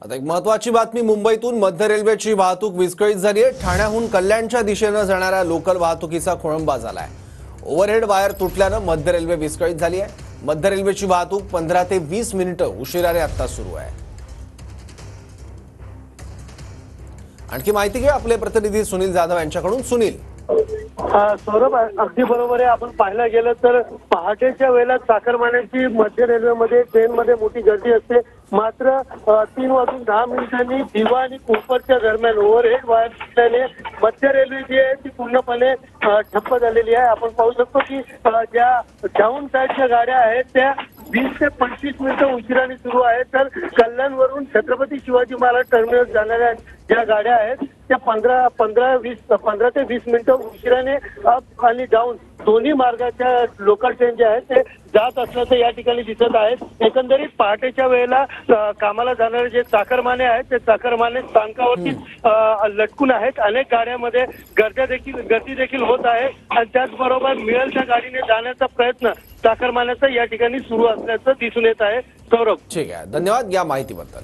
आता एक महत्त्वाची बातमी मुंबईतून मध्य रेल्वेची वाहतूक विस्कळीत झाली आहे। ठाण्याहून कल्याणच्या दिशेने जाणाऱ्या लोकल वाहतुकीचा खोळंबा झालाय। ओव्हरहेड वायर तुटल्यानं मध्य रेल्वे विस्कळीत झाली आहे। मध्य रेल्वेची वाहतूक 15 ते 20 मिनिटं उशिराने आता सुरू आहे। आणखी माहिती घेऊ आपले प्रतिनिधी सुनील जाधव यांच्याकडून। सुनील, सौरभ, अगदी बरोबर आहे। आपण पाहायला गेलं तर पहाटेच्या वेळेला चाकरमान्यांची मध्य रेल्वेमध्ये ट्रेनमध्ये मोठी गर्दी असते। मात्र 3:10 दिवा आणि कोपरच्या दरम्यान ओव्हरहेड वायर तुटल्याने मध्य रेल्वे जी आहे ती पूर्णपणे ठप्प झालेली आहे। आपण पाहू शकतो की ज्या डाऊन साईडच्या गाड्या आहेत त्या 20 ते 25 मिनिटं उशिराने सुरू आहेत। तर कल्याणवरून छत्रपती शिवाजी महाराज टर्मिनस जाणाऱ्या ज्या गाड्या आहेत त्या 15 ते 20 मिनिटं उशिराने अप आणि डाऊन दोन्ही मार्गाच्या लोकल ट्रेन ज्या आहेत ते जात असल्याचं या ठिकाणी दिसत आहेत। एकंदरीत पहाटेच्या वेळेला कामाला जाणारे जे चाकरमाने आहेत ते चाकरमाने स्थानकावरती लटकून आहेत। अनेक गाड्यांमध्ये गर्दी देखील होत आहे आणि त्याचबरोबर मिळेल त्या गाडीने जाण्याचा प्रयत्न चाकरमान्याचा या ठिकाणी सुरू असल्याचं दिसून येत आहे। सौरभ, ठीक आहे, धन्यवाद या माहितीबद्दल।